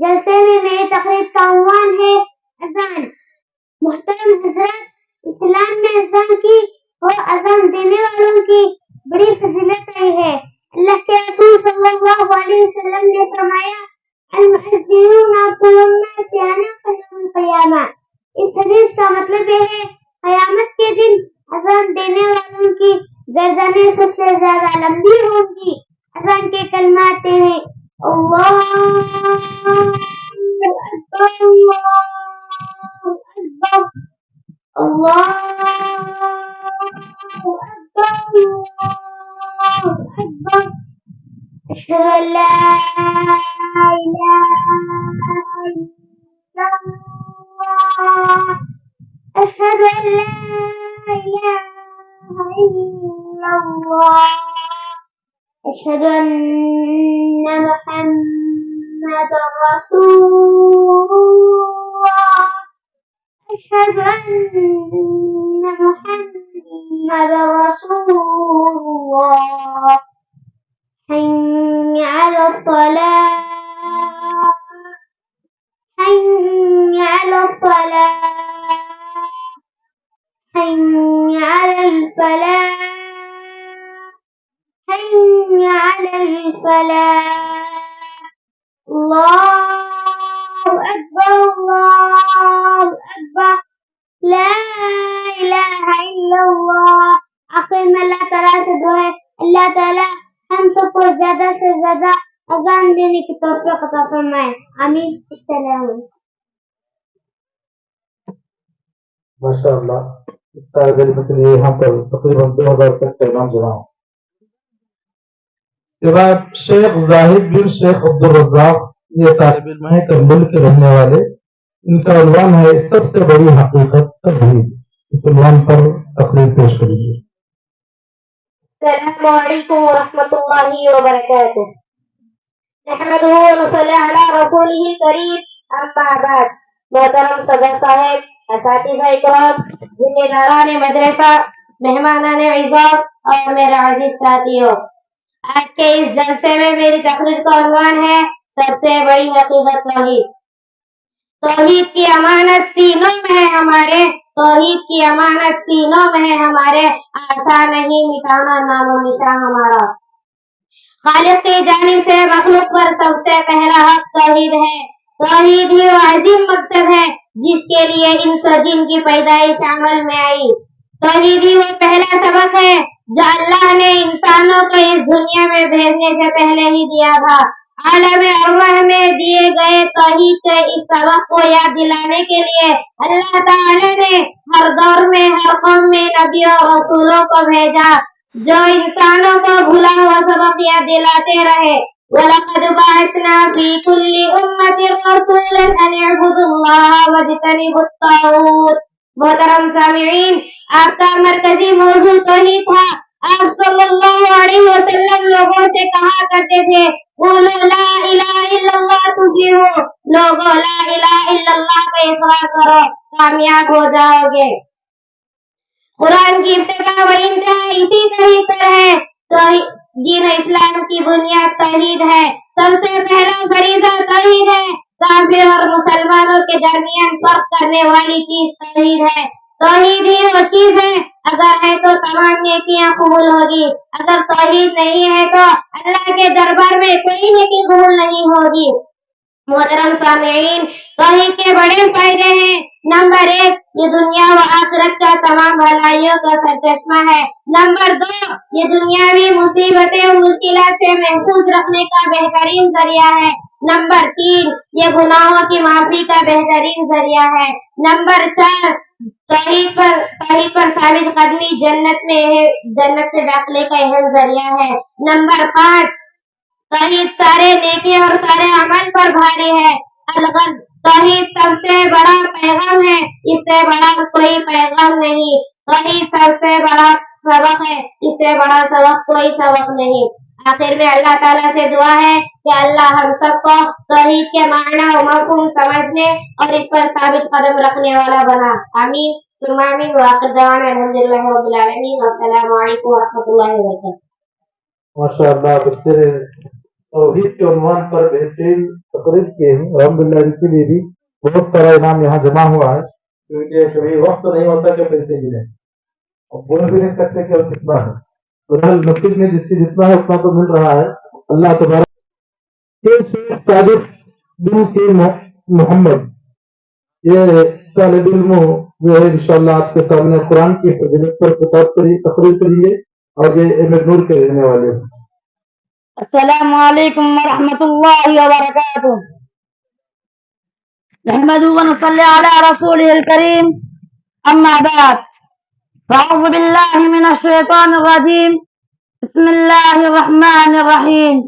جلسے میں میری تقریر کا عنوان ہے اذان۔ محترم حضرات، اسلام میں اذان کی اور اذان دینے والوں کی بڑی فضیلت آئی ہے۔ اللہ کے رسول صلی اللہ علیہ وسلم نے فرمایا المؤذنون اطول الناس اعناقا یوم القیامہ۔ اس حدیث کا مطلب یہ ہے قیامت کے دن اذان دینے والوں کی گردنیں سب سے زیادہ لمبی ہوں گی۔ اذان کے کلمات ہیں اللہ اکبر اللہ اکبر اللہ اکبر اللہ اکبر اشہد ان لا الہ الا اللہ اشہد ان لا الہ الا اللہ اشہد ان محمد رسول اللہ اشہد ان محمد رسول اللہ حي على الصلاة حي على الصلاة حي على الفلاح حي على الفلاح الله أكبر الله أكبر لا إله إلا الله۔ آخر میں اللہ تعالیٰ سے دعا ہے اللہ تعالیٰ ہم سب کو زیادہ سے زیادہ اذان دینے کی توفیق عطا فرمائے، آمین۔ السلام علیکم۔ ماشاء اللہ، اس طالب علم کے لیے یہاں پر تقریباً 2000 تک کا انعام جمع ہو۔ اس کے بعد شیخ زاہد بن شیخ عبدالرزاق، یہ طالب علم ہے کرمل کے رہنے والے، ان کا عنوان ہے سب سے بڑی حقیقت توحید۔ اس عنوان پر تقریر پیش کریے۔ السلام علیکم ورحمۃ اللہ وبرکاتہ۔ نحمدہ ونصلی علی رسولہ الکریم، اما بعد۔ محترم صدر صاحب، اساتذہ اکرام، ذمہ داران مدرسہ، مہمانان اعزاز اور میرے عزیز ساتھیوں، آج کے اس جلسے میں میری تقریر کا عنوان ہے سب سے بڑی حقیقت توحید۔ توحید کی امانت سینوں میں ہے ہمارے، توحید کی امانت سینوں میں ہے ہمارے، آسان نہیں مٹانا نام و نشان ہمارا۔ خالق کی جانب سے مخلوق پر سب سے پہلا حق توحید ہے۔ توحید ہی وہ عظیم مقصد ہے جس کے لیے انس و جن کی پیدائش عمل میں آئی۔ توحید ہی وہ پہلا سبق ہے جو اللہ نے انسانوں کو اس دنیا میں بھیجنے سے پہلے ہی دیا تھا۔ عالم ارواح میں دیے گئے توحید کے اس سبق کو یاد دلانے کے لیے اللہ تعالی نے ہر دور میں ہر قوم میں نبیوں اور رسولوں کو بھیجا جو انسانوں کو بھولا ہوا سبق یاد دلاتے رہے۔ وَلَقَدْ بَعَثْنَا فِي كُلِّ أُمَّةٍ رَسُولًا أَنِ اعْبُدُوا اللَّهَ وَاجْتَنِبُوا الطَّاغُوتَ۔ محترم سامعین، آپ کا مرکزی موضوع توحید تھا۔ آپ صلی اللہ علیہ وسلم لوگوں سے کہا کرتے تھے قولوا لا الہ الا اللہ تفلحوا، لوگوں لا الہ الا اللہ کا اقرار کرو، کامیاب ہو جاؤ گے۔ قرآن کی ابتدا و انتہا اسی توحید پر ہے۔ دین اسلام کی بنیاد توحید ہے۔ سب سے پہلا فریضہ توحید ہے۔ کافر اور مسلمانوں کے درمیان فرق کرنے والی چیز توحید ہے۔ توحید ہی وہ چیز ہے، اگر ہے تو تمام نیکیاں قبول ہوگی، اگر توحید نہیں ہے تو اللہ کے دربار میں کوئی نیکی قبول نہیں ہوگی۔ محترم سامعین، توحید کے بڑے فائدے ہیں۔ نمبر 1، یہ دنیا و آخرت کا تمام بھلائیوں کا سرچشمہ ہے۔ نمبر 2، یہ دنیاوی مصیبتیں و مشکلات سے محفوظ رکھنے کا بہترین ذریعہ ہے۔ نمبر 3، یہ گناہوں کی معافی کا بہترین ذریعہ ہے۔ نمبر 4، توحید پر ثابت قدمی جنت میں داخلے کا اہم ذریعہ ہے۔ نمبر 5، توحید سارے نیکی اور سارے عمل پر بھاری ہے۔ الغرض، توحید سب سے بڑا پیغام ہے، اس سے بڑا کوئی پیغام نہیں۔ توحید سب سے بڑا سبق ہے، اس سے بڑا سبق کوئی سبق نہیں۔ آخر میں اللہ تعالیٰ سے دعا ہے کہ اللہ ہم سب کو توحید کے معنی و مفہوم سمجھنے اور اس پر ثابت قدم رکھنے والا بنا، آمین ثم آمین۔ وآخر دعوانا الحمدللہ رب العالمین، والسلام علیکم ورحمۃ اللہ وبرکاتہ۔ ماشاء اللہ، بچے توحید کے عنوان پر بہترین تقریر کیے ہیں. الحمدللہ ان کے لیے بھی بہت سارا انعام یہاں جمع ہوا ہے، کیونکہ کبھی وقت نہیں ہوتا کہ پیسے ملیں اور بول بھی نہیں سکتے کہ اب کتنا ہے. بہرحال مسجد میں جس کی جتنا ہے اتنا تو مل رہا ہے. اللہ تبارک شیخ صادق بن کے محمد یہ طالب علم جو ہے انشاءاللہ آپ کے سامنے قرآن کی فضیلت پر تقریر کریے اور یہ ایم نور کے رہنے والے ہیں. السلام علیکم ورحمۃ اللہ وبرکاتہ. نحمده ونصلي على رسوله الكريم. اما بعد فاعوذ بالله من الشيطان الرجيم. بسم الله الرحمن الرحيم.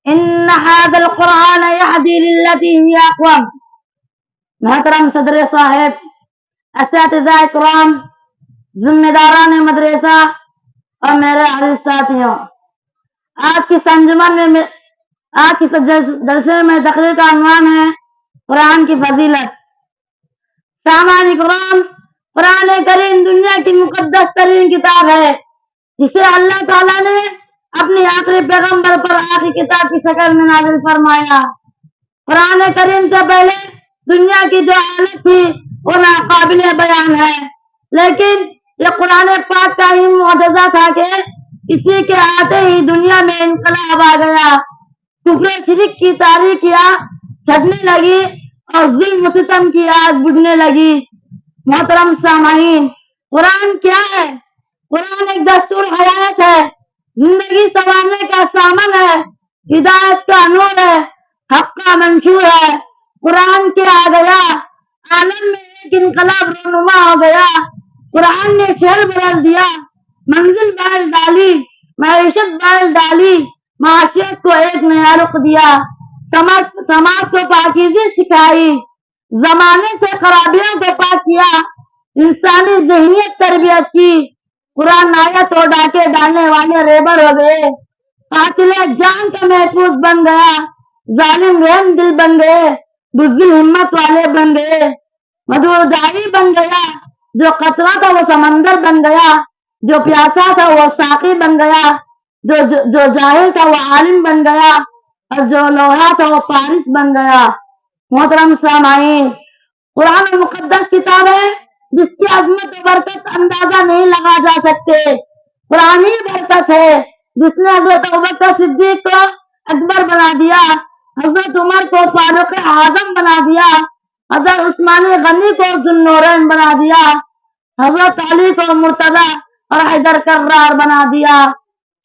ان هذا القرآن يهدي للتي هي اقوم. محترم صدر صاحب، اساتذہ اکرام، ذمہ داران مدرسہ اور میرے عزیز ساتھیوں، آج کی سنجمن میں آج کی جلسے میں تقریر کا عنوان ہے قرآن کی فضیلت. سامعین کرام، قرآن کریم دنیا کی مقدس ترین کتاب ہے جسے اللہ تعالیٰ نے اپنی آخری پیغمبر پر آخری کتاب کی شکل میں نازل فرمایا. قرآن کریم سے پہلے دنیا کی جو حالت تھی وہ ناقابل بیان ہے، لیکن یہ قرآن پاک کا ہی معجزہ تھا کہ اسی کے آتے ہی دنیا میں انقلاب آ گیا. کفر شرک کی تاریکیاں چھٹنے لگی اور ظلم و ستم کی آگ بجھنے لگی. محترم سامعین، قرآن کیا ہے؟ قرآن ایک دستور حیات ہے، زندگی سنوارنے کا سامان ہے، ہدایت کا نور ہے، حق کا منشور ہے. قرآن کے آ گیا، عالم میں ایک انقلاب رونما ہو گیا. قرآن نے شہر بدل دیا، منزل بدل ڈالی، معیشت بدل ڈالی، معاشیت کو ایک نیا رخ دیا، سماج کو پاکیزی سکھائی، زمانے سے خرابیوں کو پاک کیا، انسانی ذہنیت تربیت کی. قرآن آیت اور ڈاکے ڈالنے والے ریبر ہو گئے، قاتل جان کا محفوظ بن گیا، ظالم رحم دل بن گئے، بزدل ہمت والے بن گئے، مدعو داعی بن گیا. جو قطرہ تھا وہ سمندر بن گیا، جو پیاسا تھا وہ ساقی بن گیا، جو جاہل تھا وہ عالم بن گیا، اور جو لوہا تھا وہ پارس بن گیا. محترم سامعین، قرآن مقدس کتاب ہے جس کی عظمت و برکت اندازہ نہیں لگا جا سکتے. قرآن ہی برکت ہے جس نے حضرت ابوبکر صدیق کو اکبر بنا دیا، حضرت عمر کو فاروق اعظم بنا دیا، حضرت عثمان غنی کو ذو النورین بنا دیا، حضرت علی کو مرتضی اور حیدر کرار بنا دیا،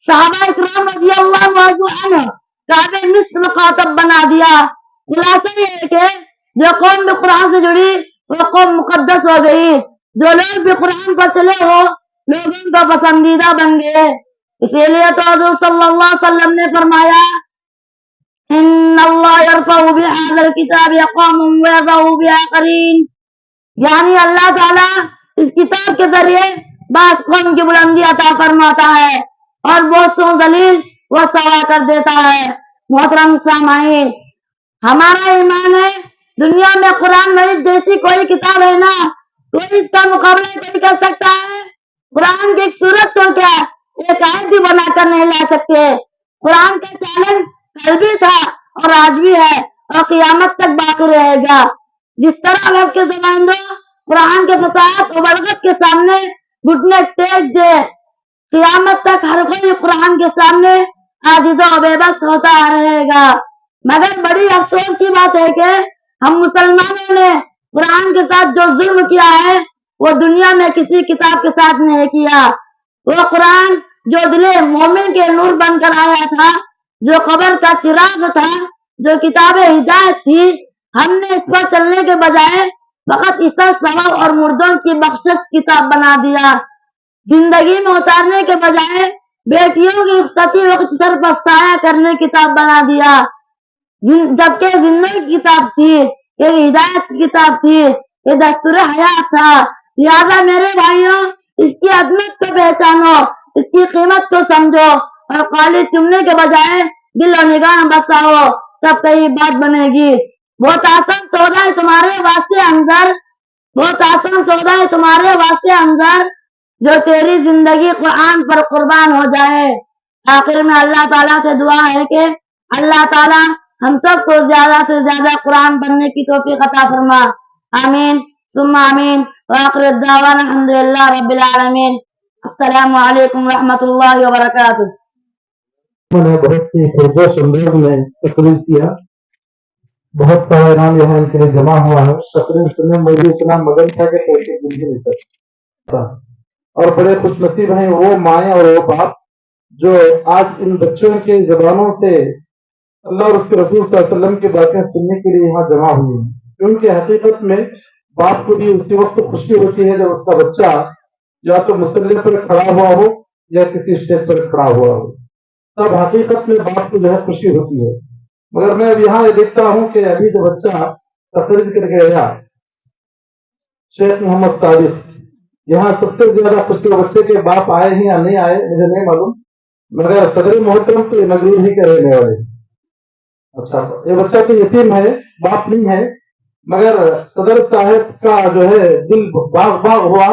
صحابہ اکرام رضی اللہ عنہ کعب مصر مخاطب بنا دیا. خلاصہ یہ ہے کہ جو قوم بھی قرآن سے جڑی وہ قوم مقدس ہو گئی، جو لوگ بھی قرآن پر چلے وہ لوگوں کا پسندیدہ بن گئے. اسی لیے تو حضور صلی اللہ علیہ وسلم نے فرمایا ان اللہ یرفع بہذا الکتاب اقوام ویضع بآخرین، یعنی اللہ تعالیٰ اس کتاب کے ذریعے بعض قوم کی بلندی عطا فرماتا ہے اور بہت سو ذلیل وہ سوا کر دیتا ہے. محترم سامعین، ہمارا ایمان ہے دنیا میں قرآن مجید جیسی کوئی کتاب ہے نا، کوئی اس کا مقابلہ نہیں کر سکتا ہے. قرآن کی ایک صورت تو کیا ایک آیت بھی بنا کر نہیں لا سکتے. قرآن کا چیلنج کل بھی تھا اور آج بھی ہے اور قیامت تک باقی رہے گا. جس طرح رب کے زماندوں قرآن کے فصاحت و بلاغت کے سامنے گھٹنے ٹیک دے، قیامت تک ہر کوئی قرآن کے سامنے عاجز و بے بس ہوتا رہے گا. مگر بڑی افسوس کی بات ہے کہ ہم مسلمانوں نے قرآن کے ساتھ جو ظلم کیا ہے وہ دنیا میں کسی کتاب کے ساتھ نہیں کیا. وہ قرآن جو دل مومن کے نور بن کر آیا تھا، جو قبر کا چراغ تھا، جو کتاب ہدایت تھی، ہم نے اس پر چلنے کے بجائے فقط اسے ثواب اور مردوں کی بخشش کتاب بنا دیا. زندگی میں اتارنے کے بجائے بیٹیوں کی رخصتی وقت سر پر سایہ کرنے کتاب بنا دیا، جبکہ زندگی کی کتاب تھی، ایک ہدایت کی کتاب تھی، یہ دستور حیات تھا. لہذا میرے بھائیوں، اس کی عظمت کو پہچانو، اس کی قیمت کو سمجھو اور خالی چمنے کے بجائے دل اور نگاہ بساؤ، تب کئی بات بنے گی. بہت آسان سودا ہے تمہارے واسطے انظر، بہت آسان سودا ہے تمہارے واسطے انظر، جو تیری زندگی قرآن پر قربان ہو جائے. آخر میں اللہ تعالیٰ سے دعا ہے کہ اللہ تعالیٰ ہم سب کو زیادہ سے زیادہ قرآن پڑھنے کی توفیق عطا فرما. آمین ثم آمین. وآخر الدعوانا الحمدللہ رب العالمین. السلام علیکم ورحمۃ اللہ وبرکاتہ. میں نے بہت ہی پرجوش انداز میں تقریر کیا. بہت سارا انعام یہاں ان کے لیے جمع ہوا ہے. تقریر سننے میں مجھے اتنا مگن تھا کہ کوئی چیز نہیں سکتا. اور بڑے خوش نصیب ہیں وہ مائیں اور وہ باپ جو آج ان بچوں کے زبانوں سے اللہ اور اس کے رسول صلی اللہ علیہ وسلم کی باتیں سننے کے لیے یہاں جمع ہوئی ہیں. کیونکہ حقیقت میں باپ کو بھی اسی وقت خوشی ہوتی ہے جب اس کا بچہ یا تو مصلی پر کھڑا ہوا ہو یا کسی اسٹیج پر کھڑا ہوا ہو. تب حقیقت میں باپ کو جو ہے خوشی ہوتی ہے. مگر میں اب یہاں یہ دیکھتا ہوں کہ ابھی جو بچہ تقریر کر کے گیا شیخ محمد صادق, یہاں سب سے زیادہ خوشی بچے کے باپ آئے ہیں یا نہیں آئے مجھے نہیں معلوم, مگر صدر محترم تو نگرور ہی کے رہنے والے. اچھا یہ بچہ تو یتیم ہے, باپ نہیں ہے, مگر صدر صاحب کا جو ہے دل باغ باغ ہوا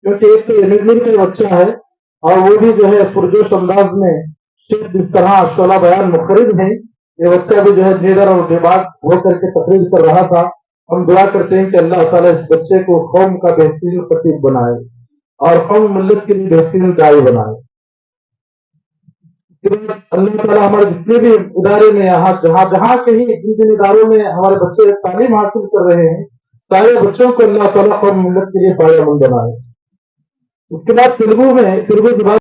کیونکہ ایک تو نگرور کا بچہ ہے اور وہ بھی جو ہے پرجوش انداز میں شیخ جس طرح شعلہ بیان مخرج ہیں یہ بچہ بھی جو ہے نیڈر اور بے باک ہو کر کے تقریر کر رہا تھا. ہم دعا کرتے ہیں کہ اللہ تعالیٰ اس بچے کو قوم کا بہترین خطیب بنائے اور قوم ملت کے لیے بہترین داعی بنائے. اللہ تعالیٰ ہمارے جتنے بھی ادارے میں یہاں جہاں کہیں جن جن اداروں میں ہمارے بچے تعلیم حاصل کر رہے ہیں سارے بچوں کو اللہ تعالیٰ قوم ملت کے لیے فائدہ مند بنائے. اس کے بعد تیلگو زبان